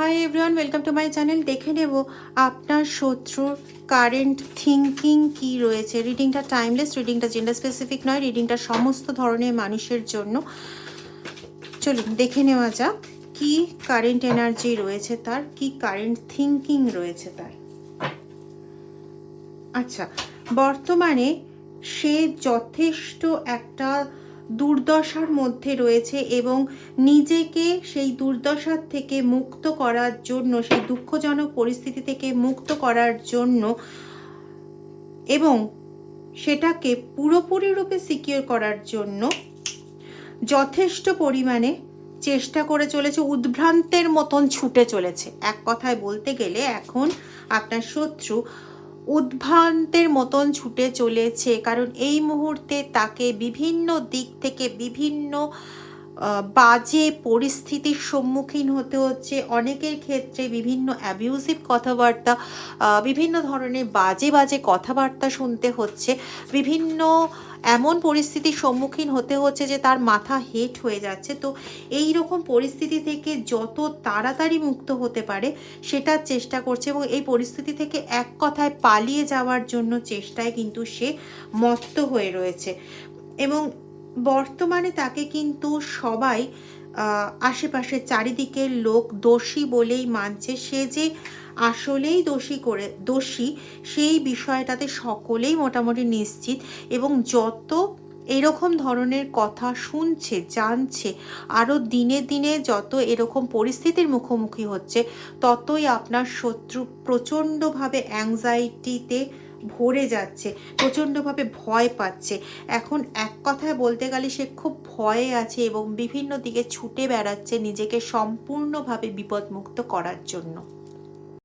Hi everyone, welcome to my channel. দেখে নেব আপনার শত্রুর কারেন্ট থিঙ্কিং কি রয়েছে। রিডিংটা টাইমলেস, রিডিংটা জেন্ডার স্পেসিফিক নয়, রিডিংটা সমস্ত ধরনের মানুষের জন্য। চলুন দেখে নেওয়া যাক কি কারেন্ট এনার্জি রয়েছে তার, কি কারেন্ট থিঙ্কিং রয়েছে তার। আচ্ছা, বর্তমানে সে যথেষ্ট একটা দুর্দশার মধ্যে রয়েছে এবং নিজেকে সেই দুর্দশার থেকে মুক্ত করার জন্য, সেই দুঃখজনক পরিস্থিতি থেকে মুক্ত করার জন্য এবং সেটাকে পুরোপুরি রূপে সিকিউর করার জন্য যথেষ্ট পরিমাণে চেষ্টা করে চলেছে, উদ্ভ্রান্তের মতন ছুটে চলেছে। এক কথায় বলতে গেলে এখন আপনার শত্রু উদ্ভ্রান্তের মতন ছুটে চলেছে, কারণ এই মুহূর্তে তাকে বিভিন্ন দিক থেকে বিভিন্ন বাজে পরিস্থিতির সম্মুখীন হতে হচ্ছে। অনেকের ক্ষেত্রে বিভিন্ন অ্যাবিউজিভ কথাবার্তা, বিভিন্ন ধরনের বাজে বাজে কথাবার্তা শুনতে হচ্ছে, বিভিন্ন এমন পরিস্থিতির সম্মুখীন হতে হচ্ছে যে তার মাথা হেট হয়ে যাচ্ছে। তো এই রকম পরিস্থিতি থেকে যত তাড়াতাড়ি মুক্ত হতে পারে সেটার চেষ্টা করছে এবং এই পরিস্থিতি থেকে এক কথায় পালিয়ে যাওয়ার জন্য চেষ্টায় কিন্তু সে মত্ত হয়ে রয়েছে। এবং বর্তমানে তাকে কিন্তু সবাই আশেপাশে চারিদিকের লোক দোষী বলেই মানছে। সে যে আসলেই দোষী সেই বিষয়টাতে সকলেই মোটামুটি নিশ্চিত। এবং যত এরকম ধরনের কথা শুনছে, জানছে, আরও দিনে দিনে যত এরকম পরিস্থিতির মুখোমুখি হচ্ছে, ততই আপনার শত্রু প্রচণ্ডভাবে অ্যাংজাইটিতে ভরে যাচ্ছে, প্রচণ্ডভাবে ভয় পাচ্ছে। এখন এক কথায় বলতে গেলে সে খুব ভয়ে আছে এবং বিভিন্ন দিকে ছুটে বেড়াচ্ছে নিজেকে সম্পূর্ণভাবে বিপদমুক্ত করার জন্য।